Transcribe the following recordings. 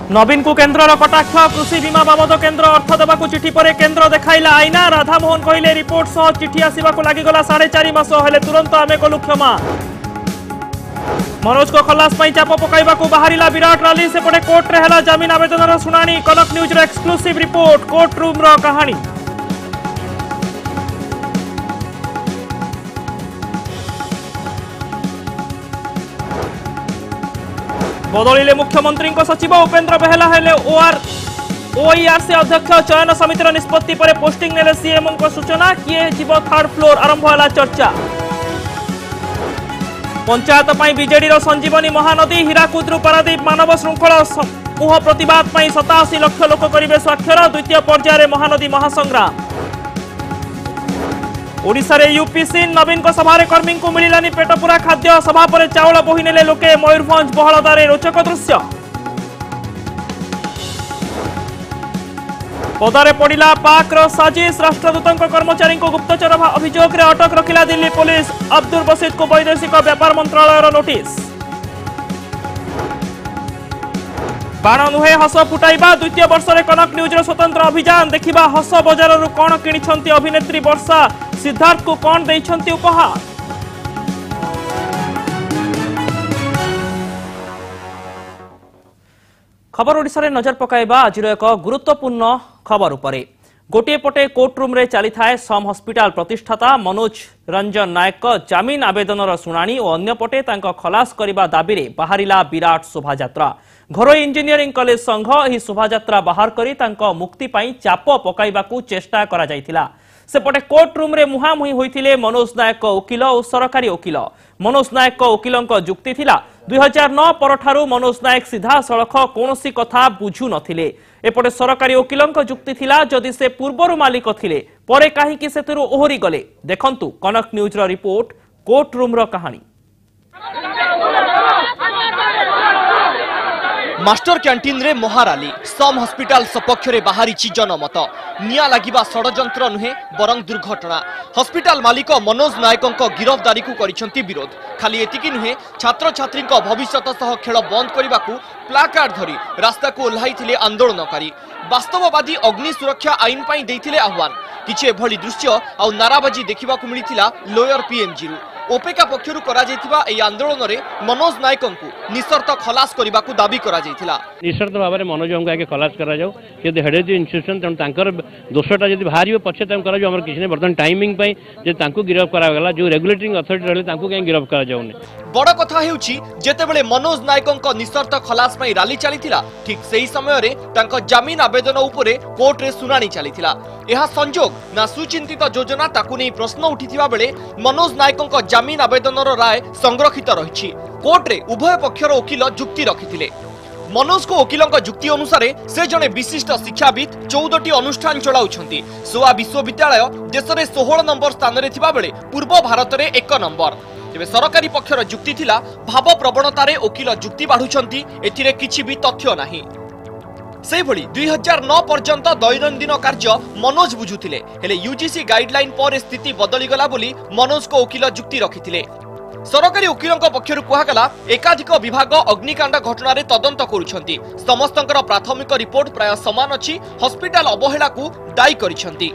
नवीन को केन्द्र कटाक्ष कृषि बीमा बाबद केन्द्र अर्थ देवा चिठी पर केन्द्र देखाइला आईना राधामोहन कहले रिपोर्ट सह चिठी आसवाक लगिगला 4.5 मास हेले तुरंत आमे कलु क्षमा। मनोज को खलास चाप पकाइबा बाहरिला विराट रैली सेपटे कोर्ट रे हला जमीन आवेदन शुणाणी कनक न्यूज रो एक्सक्लूसिव रिपोर्ट कोर्ट रूम रो कहानी। बदलिले मुख्यमंत्री सचिव उपेन्द्र बेहला हेले ओईआरसी अध्यक्ष चयन समितिर निष्पत्ति पर पोस्टिंग नेले सीएम सूचना किए जीव थर्ड फ्लोर आरंभ है चर्चा। पंचायत बीजेडी संजीवनी महानदी हीराकुदरू पारादीप मानव श्रृंखला समूह प्रतिवाद 87 लाख लोक करेंगे स्वाक्षर द्वितीय पर्यायर महानदी महासंग्राम। ओडिशा रे यूपीसी नवीन को सभारे कर्मी को मिलानी पेटपूरा खाद्य सभा पर चाउल बोही नेले लोके मयूरभंज बहलदारे रोचक दृश्य। पदारे पड़ा पाक साजिश राष्ट्रदूत कर्मचारी को गुप्तचर अभियोग रे अटक रखिला दिल्ली पुलिस अब्दुल बसीद को वैदेशिक व्यापार मंत्रालय नोटिस। बाण नुहे हस फुटाइबा द्वितीय वर्ष में कनक न्यूज स्वतंत्र अभियान देखा हस बजार कौन किणी अभिनेत्री वर्षा सिद्धार्थ को कौन देइछंती उपहार। खबर ओडिशा रे नजर पकाइबा आज एक गुरुत्वपूर्ण खबर उपरे। गोटे पटे कोर्ट रूम रे चली थाए सम हॉस्पिटल प्रतिष्ठाता मनोज रंजन नायक जमीन आवेदन शुणाणी और अन्य पटे तांको खलास करने दाबी रे बाहरिला विराट शोभायात्रा। घरोई इंजीनियरिंग कॉलेज संघ यह शोभायात्रा बाहर करी तांको मुक्ति पाई चाप पकाइबाकू चेष्टा करा जायतिला। सेपटे कोर्ट रूम रे मुहांमुही होइथिले मनोज नायक वकिल और सरकारी वकिल। मनोज नायक वकिल जुक्ति थिला 2009 परठारु मनोज नायक सीधा सड़क कौनसी कथा बुझु नथिले। एपटे सरकारी वकिल जुक्ति थिला जदि से पूर्वरु मालिक थिले परे काहीकि सेतुरु ओहरी गले। देखंतु कनक न्यूज रो रिपोर्ट कोर्ट रूम रो कहानी। मास्टर कैंटीन रे महाराली सम हॉस्पिटल सपक्ष रे बाहरी जनमत निया लागिबा षडयंत्र नुहे बरं दुर्घटना। हॉस्पिटल मालिक मनोज नायक गिरफ्तारी को करिसंती विरोध। खाली एतिकी नुहे छात्र छात्री भविष्यत सह खेल बंद करने को प्लाकार्ड धरी रास्ता को ओह्लाइथिले आंदोलनकारी। वास्तववादी अग्नि सुरक्षा आईन पाई देइथिले आह्वान। किछि एभली दृश्य आ नाराबाजी देखिबा मिलिथिला लोयर पीएमजी रु। ओपेका पक्षरु करा जायतिबा एई आंदोलन रे मनोज नायक को निशर्त खलास करबा को दाबी करा जायतिला। निशर्त भाव में मनोज को आगे खलास करा जाऊ यदि हेड इन्स्टिट्यूशन तेणु तांकर दोषटा जब बाहर पछे करा जाऊ। किसी ने बर्तमान टाइमिंग पाई जे तांको गिरफ्त करा गला जो रेगुलेटिंग अथॉरिटी रहले तांको कहीं गिरफ्त करा जाउनी। बड़ कथा हेउची जेतेबेले मनोज नायक निशर्त खलास पाई रैली चलीथिला ठीक सेही समय रे तांको जमीन आवेदन उपरे कोर्ट रे सुनानी चलीथिला। यह संजोग ना सुचिंतित योजना ताकू नहीं प्रश्न उठिथिबा बेले मनोज नायक जमीन आवेदन राय संरक्षित रही। कोर्ट रे उभय पक्षर वकिल जुक्ति रखिथिले। मनोज को वकिल जुक्ति अनुसार से जने विशिष्ट शिक्षाविद 14टी अनुष्ठान चलाउछंती। सोआ विश्वविद्यालय देश में 16 नंबर स्थान रे थिबा बेले पूर्व भारत में 1 नंबर। तेबे सरकारी पक्षर जुक्ति थिला भाव प्रवणतारे वकिल जुक्ति बाढुछंती एथिरे किछि भी तथ्य नाही। से भली 2009 पर्यंत दैनंदिन कार्य मनोज बुझुथिले हेले यूजीसी गाइडलाइन पर स्थिति बदली गला बोली मनोज को वकिल जुक्ति रखिथिले। सरकारी वकिल पक्षर कहगला एकाधिक विभाग अग्निकांड घटना रे तदंत करुछंती। समस्तंकर प्राथमिक रिपोर्ट प्राय समान अछि। हॉस्पिटल अवहेला को दायी करिसंती।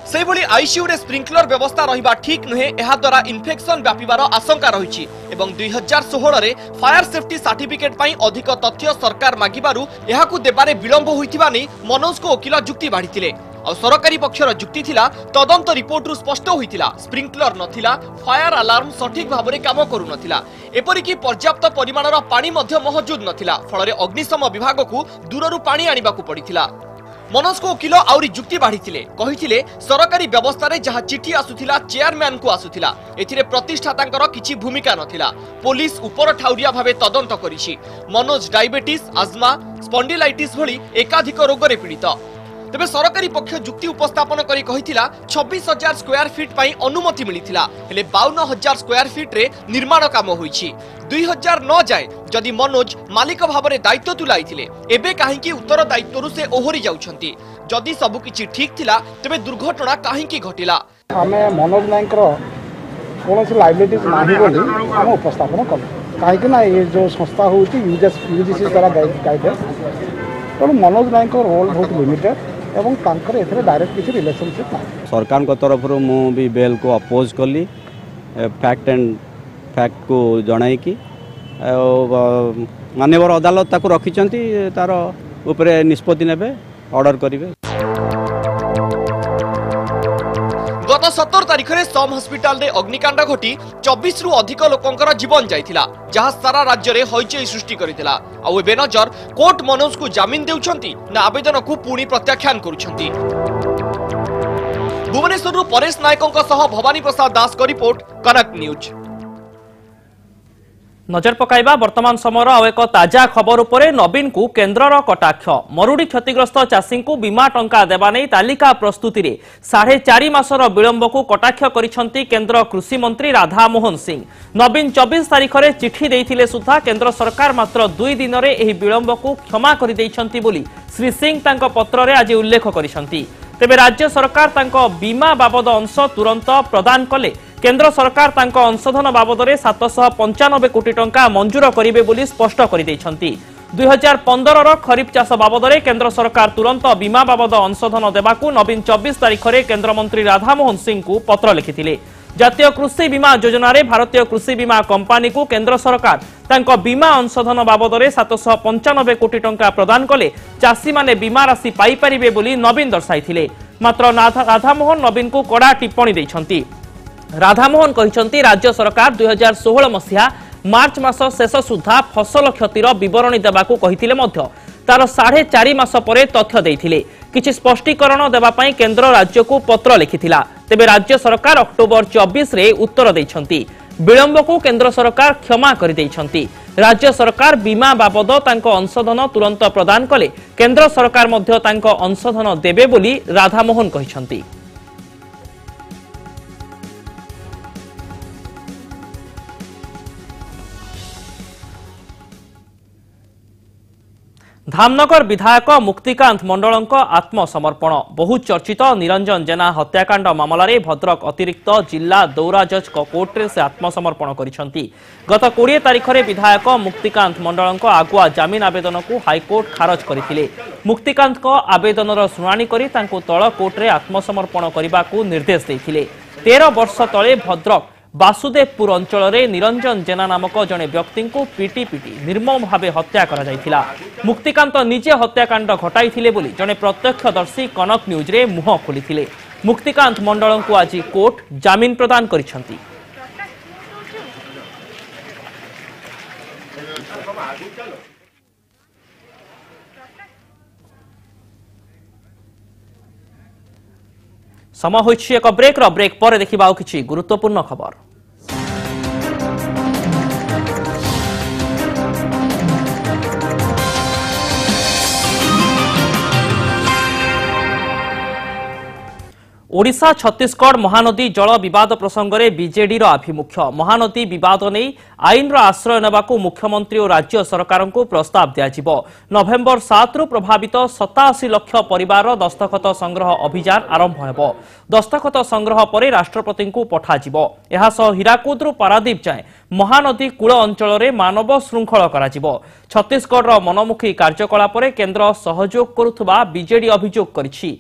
से भली आईसीयू रे स्प्रिंकलर व्यवस्था रहिबा ठीक नुहे। एहा द्वारा इन्फेक्शन व्यापिबार आशंका रहिछि एवं 2016 रे फायर सेफ्टी सर्टिफिकेट पाई अधिक तथ्य सरकार मागिबारु एहाकु देबारे विलंब होइथिबा नै मनोज को वकिल जुक्ति बाढिथिले। और सरकारी पक्षर जुक्ति थिला तदंत रिपोर्ट रु स्पष्ट होइथिला स्प्रिंकलर नथिला फायर अलार्म सठिक भाव में काम करू नथिला एपरिकी पर्याप्त परिमाणर पानी मध्य मौजूद नथिला। फल अग्निशम विभाग को दूररू पानी आनिबाकू पड़िथिला। मनोज को वकिल आउरी जुक्ति बाढिथिले कहिथिले सरकारी व्यवस्था रे जहा चिठी आसुथिला चेयरमैन को आसुथिला एथिरे प्रतिष्ठातांकर किछि भूमिका नथिला। पुलिस उपर ठाउरिया भावे तदंत करिछि। मनोज डायबिटीज आज्मा स्पॉन्डिलाइटिस भली एकाधिक रोग रे पीड़ित। तेबे सरकारी पक्ष जुक्ति उपस्थापन करी कहिथिला 26,000 स्क्वायर फीट पाई अनुमति मिलिथिला हेले 52,000 स्क्वायर फीट रे निर्माण काम होईछि। 2009 जाए जदि मनोज मालिक भाव में दायित्व तुलाइथिले एबे काहेकि उत्तर दायित्वरु से ओहरी जाउछंती। जदि सब किछि ठीक थिला तेबे दुर्घटना काहेकि घटिला। हमें मनोज नायकर कोनोसी लायबिलिटीज नाही बोली हम उपस्थापन कलु काहेकि ना ये जो संस्था होउछि यूजीसी द्वारा गाइडेंस तेणु मनोज नायक रोल बहुत लिमिटेड एवं तांकर एथरे डायरेक्ट किसी रिलेशनशिप ना सरकार को तरफ मु भी बेल को अपोज कली फैक्ट को जणाई कि माननीय अदालत ताको रखिचंती तार ऊपर निष्पत्ति नेबे ऑर्डर करिवे। गत 17 तारिख में सम हस्पिटाल रे अग्निकांड घटी 24 रु अधिक लोकंकर जीवन जाइथिला जहां सारा राज्य रे हईचई सृष्टि करिथिला। आउ एबे नजर कोर्ट मनोज को जामिन देउछंती ना आवेदन को पुणी प्रत्याख्यान करूछंती। भुवनेश्वर परेश नायकों सह भवानी प्रसाद दास को रिपोर्ट कनक न्यूज। नजर पकाइबा वर्तमान समयर आउ एक ताजा खबर उपरे नवीन को केन्द्रर कटाक्ष। मरुड़ी क्षतिग्रस्त चाषी को बीमा टंका देवा नहीं तालिका प्रस्तुति रे 4.5 मासर विलंब को कटाक्ष करिसेंती केन्द्र कृषि मंत्री राधामोहन सिंह। नवीन 24 तारिख रे चिठी देइथिले सुधा केन्द्र सरकार मात्र 2 दिन रे एही विलंब को क्षमा करि दैछंती बोली श्री सिंह तांको पत्र रे आज उल्लेख करिसेंती। तेबे राज्य सरकार तांको बीमा बाबद अंश तुरंत प्रदान कले केन्द्र सरकार तांको अंशधन बाबद 795 कोटी टंका मंजूर करिवे बोली स्पष्ट करि दैछंती। 2015 खरीफ चाष बाबद केन्द्र सरकार तुरंत बीमा बाबद अंशधन देबाकू नवीन 24 तारिख रे केन्द्र मंत्री राधामोहन सिंह को पत्र लिखिथिले। जातीय कृषि बीमा योजना रे भारतीय कृषि बीमा कंपनी को केन्द्र सरकार तांको बीमा अंशधन बाबद 795 कोटी टंका प्रदान कले चाषी माने बीमा राशि पाई परिबे बोली नवीन दर्शाइथिले। मात्र राधामोहन नवीन को कड़ा टिप्पणी दैछंती। राधामोहन कहिसंती राज्य सरकार 2016 मसीहा मार्च मास शेष सुधा फसल क्षतिर विवरणी देबाकू कहिथिले मध्य तार 4.5 मास परे तथ्य देइथिले। किछि स्पष्टीकरण देबा पई केन्द्र राज्य को पत्र लिखिथिला। तेबे राज्य सरकार अक्टोबर 24 रे उत्तर दैछंती। विलंब को केन्द्र सरकार क्षमा करि दैछंती। राज्य सरकार बीमा बाबद तांको अंशधन तुरंत प्रदान कले केन्द्र सरकार मध्य तांको अंशधन देबे बोली राधामोहन कहिसंती। धामनगर विधायक मुक्तिकांत मंडल आत्मसमर्पण। बहुचर्चित निरंजन जेना हत्याकांड मामलें भद्रक अतिरिक्त जिला दौरा जज कोर्ट से आत्मसमर्पण करिसेंती। गत 20 तारिख में विधायक मुक्तिकांत मंडल आगुआ जामिन आवेदन को हाईकोर्ट खारज करथिले। मुक्तिकांत आवेदनर शुणाणी करी तांको तळ कोर्ट रे आत्मसमर्पण करने को निर्देश देथिले। 13 वर्ष तले भद्रक बासुदेवपुर अंचल रे निरंजन जेना नामक जने व्यक्ति को पिटी निर्मम भावे हत्या करा जायथिला। मुक्तिकांत निजे हत्याकांड घटाइथिले बोली जने प्रत्यक्षदर्शी कनक न्यूज रे मुह खोलिथिले। मुक्तिकांत मंडल को आज कोर्ट जामिन प्रदान करिसेंती। समय होइछि एक ब्रेक पर देखिबा किछि गुरुत्वपूर्ण खबर। ओडिशा छत्तीसगढ़ महानदी जल विवाद प्रसंग में बीजेडी आभिमुख्य। महानदी विवाद नहीं आईन आश्रय नेबाकू मुख्यमंत्री और राज्य सरकार को प्रस्ताव दियाजिबो। नवेम्बर 7 रु प्रभावित 87 लाख परिवार दस्तखत संग्रह अभियान आरंभ हेबो। दस्तखत संग्रह पर राष्ट्रपति को पठाजिबो। एहा सह हीराकुद रु पारादीप जाए महानदी कूल अंचल में मानव श्रृंखल कराजिबो। छत्तीसगढ़ मनमुखी कार्यकलाप केन्द्र सहयोग करुथबा बीजेडी अभियोग करिछि।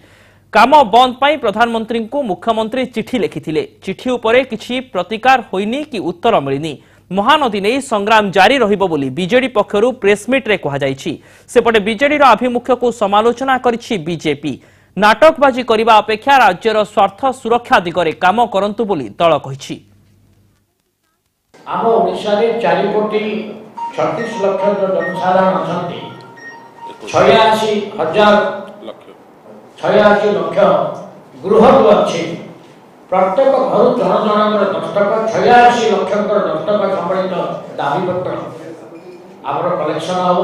काम बंद पाई प्रधानमंत्री को मुख्यमंत्री चिठी लिखिथिले। चिठी उपरे किछि प्रतिकार होइनी कि उत्तर मिलिनी। महानदी नहीं संग्राम जारी रहिबो बोली बीजेडी पक्षरु प्रेसमिट रे कहा जायछि। सेपटे बीजेडी आभिमुख्य को समालोचना करिछि बीजेपी। नाटकबाजी करबा अपेक्षा राज्यर स्वार्थ सुरक्षा दिगरे काम करंतु बोली दल कहिछि। आम ओडिशा रे 4 कोटी 36 लाख जनसाधारण अछंती। 86 लाख गृह अच्छी प्रत्येक घर जन जन दस्तखत 86 लाख दस्तखत सम्मिलित दाबीपत्र आमर कलेक्शन हम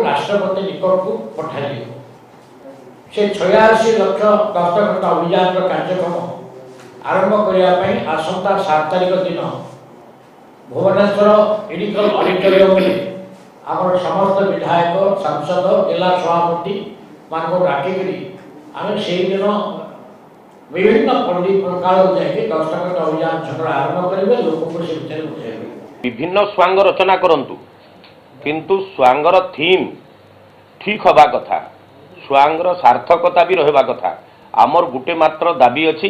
राष्ट्रपति निकट को पठाई से 86 लाख दस्तखत अभियान कार्यक्रम आरंभ करने आसंता 7 तारिख दिन भुवनेश्वर मेडिकल ऑडिटोरियम आमर समस्त विधायक सांसद जिला सभापति मान को डाकिकी आम से दिन विभिन्न पंडित प्रकार दस्तखत अभियान छड़ आरंभ करेंगे लोक को से विचार बुझेंगे। विभिन्न स्वांग रचना करंतु किंतु स्वांगर थीम ठीक हवा कथा छुआंगर सार्थकता भी रहा कथा आमर गुटे मात्र दाबी अच्छी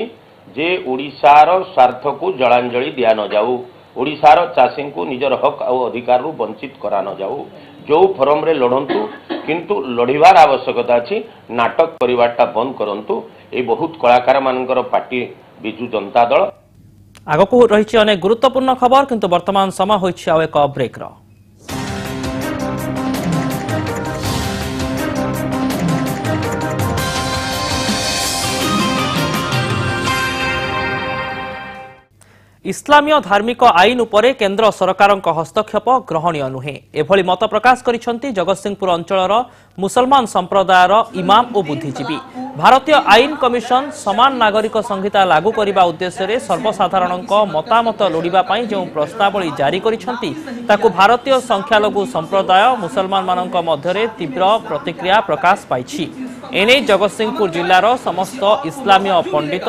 जे ओडिशार स्वार्थ को जलांजलि दिया न जाऊ ओडिशार चाषी को निजर हक और अधिकार वंचित करा न जाऊ जो फॉरम रे लड़ंतु किंतु लड़िबार आवश्यकता अच्छी नाटक परिवारटा बंद करंतु ए बहुत कलाकार मानकर पार्टी बिजु जनता दल आगकू रही अनेक गुरुत्वपूर्ण खबर किंतु वर्तमान समय होइछि आउ एक ब्रेक रो इस्लामीय धार्मिक आईन उपरे केंद्र सरकारक हस्तक्षेप ग्रहणीय नुहे एभली मत प्रकाश करिसेंती जगतसिंहपुर अंचलर मुसलमान संप्रदायर इमाम और बुद्धिजीवी भारतीय आईन कमिशन समान नागरिक संहिता लागू करने उद्देश्य रे सर्वसाधारण मतामत लोड़िबा पई जो प्रस्तावली जारी करिसेंती ताकू भारतीय संख्यालघु संप्रदाय मुसलमान मानक मध्यरे तीव्र प्रतिक्रिया प्रकाश पाइछि एने जगतसिंहपुर जिल्लार समस्त इस्लामीय पंडित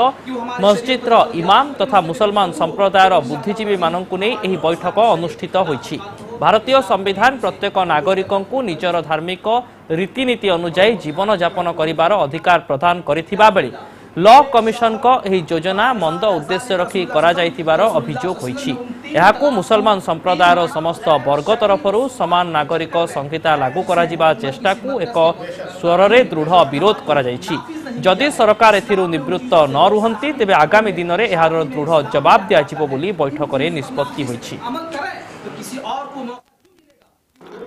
मस्जिद इमाम तथा मुसलमान संप्रदायर बुद्धिजीवी मानकु नै एही बैठक अनुष्ठित होइछि भारतीय संविधान प्रत्येक नागरिकंकु निजर धार्मिक रीतिनीति अनुसार जीवन यापन करिवार अधिकार प्रदान करिथिबा बेले लॉ कमिशन को एही योजना मंद उद्देश्य रखी करा जाइथिबार अभियोग होइछि एहाकु मुसलमान संप्रदायर समस्त वर्ग तरफरु समान नागरिक संहिता लागू करा जिबा चेष्टा को एक स्वर रे दृढ़ विरोध करा जाइछि जदि सरकार एथिरु निवृत्त न रुहंती तेबे आगामी दिन रे एहार दृढ़ जवाब दिया जिवो बोली बैठक रे निष्पत्ति होइछि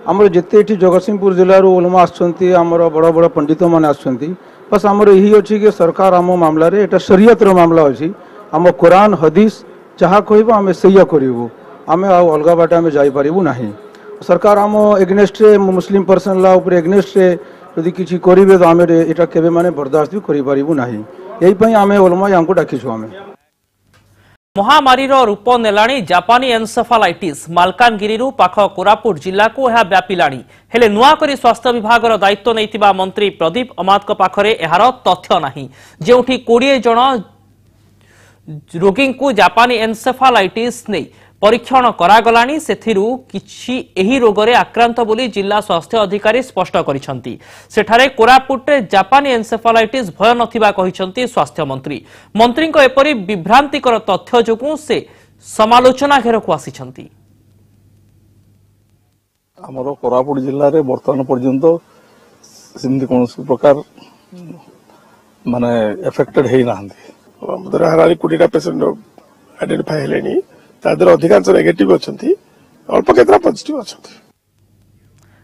आमर जिते जगतसिंहपुर जिलूर ओलमा आमर बड़ बड़ पंडित मैंने आसुँच बस आमर यही अच्छी कि सरकार आम मामला रे एटा शरीयत रो मामला अच्छी आम कुरान हदीस जहाँ कह आम से करूँ आम अलग बाटे आम जापरू ना सरकार आम एग्नेस्ट मुस्लिम पर्सनल लॉ उपर एग्नेस्ट यदि किसी करेंगे तो आम एटा केबे माने बर्दाश्त भी करूँ ना यही आम ओलमा यहाँ डाकिछु आम महामारी रूप नेलाणी जापानी एनसेफालाइटिस मालकानगिरी पाख कोरापुट जिला को यह व्यापिलाणी हेले नुआकरी स्वास्थ्य विभाग दायित्व नैथिबा मंत्री प्रदीप अमात पाखरे एहार तथ्य नाही जेउठी 20 जन रोगी को जापानी एनसेफालाइटिस नै परीक्षण करागलाणी सेथिरु किछि एही रोगरे आक्रांत बोली जिला स्वास्थ्य अधिकारी स्पष्ट करिसंती सेठारे कोरापुट रे जापानी एनसेफालाइटिस भय नथिबा कहिसंती स्वास्थ्य मंत्री मंत्रीको एपरि विभ्रांतिकर तथ्य जोगु से समालोचना घेरकु आसिसंती हमरो कोरापुट जिल्ला रे वर्तमान पर्यंत सिमि कोन प्रकार माने एफेक्टेड हेई नाहंती हमर हरारी 20 पेशेंट आइडेंटिफाई हेलेनी तादर अधिकांश नेगेटिव अछंती अल्प केतरा पॉजिटिव अछंती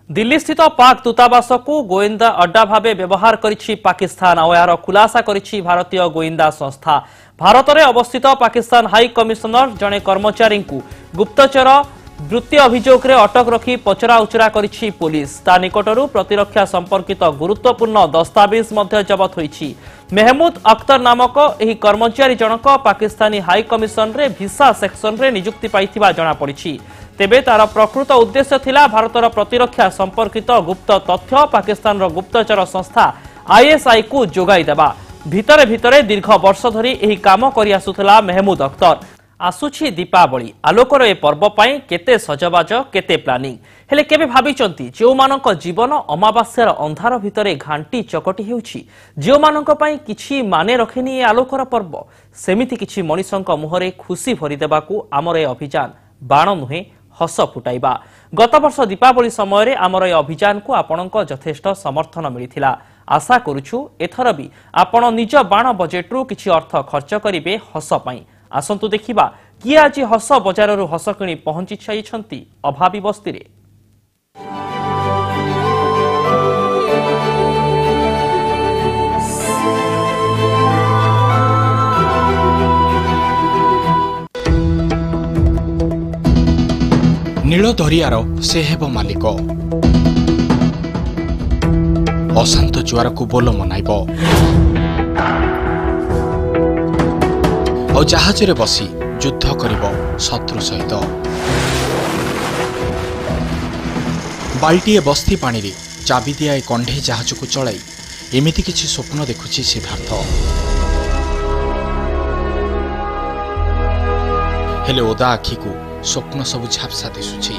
दिल्ली स्थित पाक दूतावास को गोयंदा अड्डा भावे व्यवहार करिछि पाकिस्तान और यार खुलासा करिछि भारतीय गोयंदा संस्था भारत में अवस्थित पाकिस्तान हाई कमिशनर जने कर्मचारी को गुप्तचर वृत्ति अभियोग रे अटक रखी पचरा उचरा करिछि पुलिस ता निकटरू प्रतिरक्षा संपर्कित गुरुत्वपूर्ण दस्तावेज मध्य जबत होइछि मेहमूद अख्तर नामक एही कर्मचारी जनक पाकिस्तानी हाई कमिशन रे भिसा सेक्शन रे नियुक्ति पाइथिबा जणा पड़िछि तेबे तार प्रकृत उद्देश्य थिला भारतर प्रतिरक्षा संपर्कित गुप्त तथ्य पाकिस्तान रो गुप्तचर संस्था आईएसआई को जोगाई देबा भितरे भितरे दीर्घ वर्ष धरी एही काम करि आसुथला मेहमूद अख्तर आसुछि दीपावली आलोकर ए पर्व पाई केते सजबाज केते प्लानिंग हेले केबे भाबिचंती जो मानक जीवन अमावास्यार अंधार भितरे घांटी चकटी हेउछि जो मानक पाई किछि माने रखेनी ए आलोकर पर्व सेमिति किछि मनिषंक मुहरे खुशी भरि देबाकू आमर ए अभियान बाण नुहे हस फुटाइबा गत वर्ष दीपावली समय रे आमर ए अभियान को आपणक यथेष्ट समर्थन मिलिथिला आशा करूछु एथर भी आपण निज बाण बजेट रु किछि अर्थ खर्च करिवे हस पाई आसंतु देखिबा किए आज हस बजार हस किणी पहुंची छाइछंती अभावी बस्ती रे नील दरियार से हेब मालिक अशांत जुआर को बोल मनाइब और जहाज रे बसी युद्ध करिब शत्रु सहित बाल्टीए बस्ती पानी रे चाबी दिया कंढे जहाज को चलाई एमिति किछि स्वप्न देखुछि सिद्धार्थ हेले ओदा आखि को स्वप्न सब झापसा दिसुछि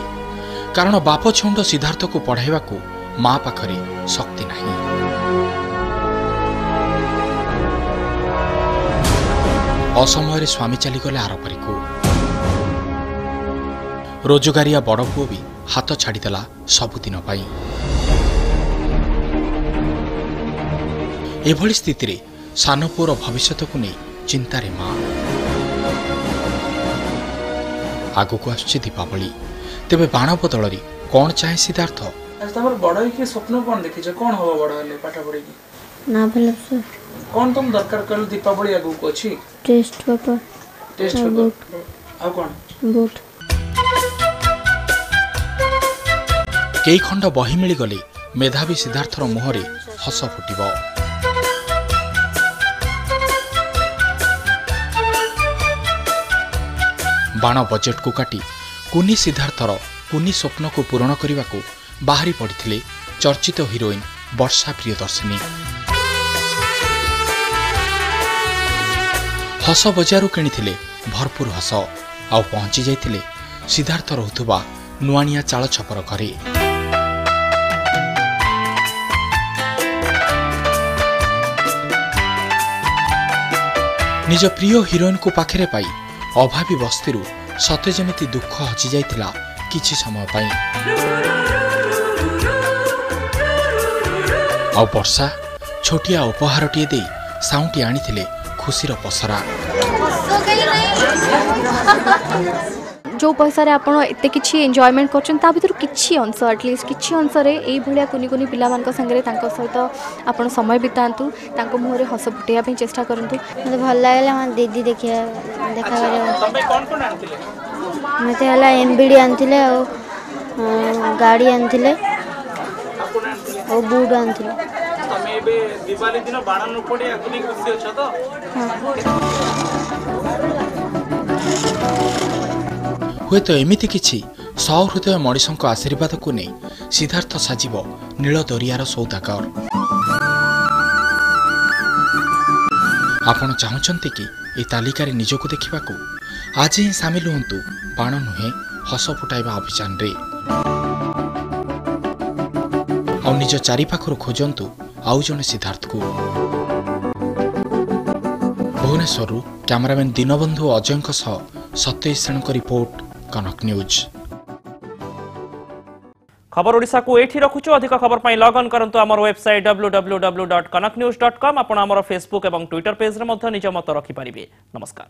कारण बाप छौंड सिद्धार्थ को पढ़ाइबा को माँ पाखरे शक्ति नहीं। असमय स्वामी चलीगले आरपरी को रोजगारिया बड़ पुओ भी हाथ छाड़देला सबुदिन एभली स्थिति रे सान पुओर भविष्य को नहीं चिंतार माँ। आगक आसुची दीपावली, तेबे बाण बदल कौन चाहे सिद्धार्थ? बड़ स्वप्न कौन देखी कौन हम बड़ हेले पाठ पढ़ी ना भले सर कौन तुम दरकार कहल दीपावली आगक अच्छी टेस्ट पेपर आ कौन बूट कई खंड बही मिलगले मेधावी सिद्धार्थर मुहरे हस फुटिब। बाण बजेट को काटी कुनी सिद्धार्थर कुनी स्वप्न को पूरण करने को बाहरी पड़ते चर्चित हिरोइन वर्षा प्रियदर्शिनी। हस बजारू किणी भरपूर हस आउ पहुंची जाइथिले सिद्धार्थ रहुथुबा नुआनिया चाल छपर घरे। निज प्रिय हिरोइन को पाखरे पाई अभावी बस्तीरू सते जेमिति दुख हचि जाइथिला किछि समय पाई। आ वर्षा छोटिया उपहारटीए दे साउंटी आनिथिले खुशीर पसरा। जो पैसा रे आपण एते किछि एन्जॉयमेंट करछन ता भीतर किछि अंश एटलिस्ट किछि अंश रे एई भलिया कुनी कुनी पिला मान संगे तांको सहित आपण समय बितांतु तांको मुहरे हस फुटिया पे चेष्टा करंतु। मते भल लागले मन दीदी देखा करे तबे कौन कौन आनथिले मते हला एमबीडी आनथिले ओ गाड़ी आनथिले ओ बूट आनथिले। तमे बे दिवाली दिन बाण न पड़े अग्नि खुशी अछ तो हुए तो एमिति किछि सहृदय मनीषों आशीर्वाद को नहीं सिद्धार्थ साजिब नील दरियार सौदागर। आपण चाहूचंती कि ए तालिकार निजको देखिबाकू आज ही सामिल हुंतु बाण नुहे हस फुटाइबा अभियान रे और निज चारिपाखर खोजंतु आउ जने सिद्धार्थ को। भुवनेश्वर कैमरामैन दीनबंधु अजय सत्येश सेन रिपोर्ट कनक न्यूज। खबर ओडिशा को एठी रखुछु। अधिक खबर पाई लॉग ऑन करंतु हमर वेबसाइट www.kanaknews.com। आपण हमर फेसबुक एवं ट्विटर पेज रे मध्य निज मत रखि परिबे। नमस्कार।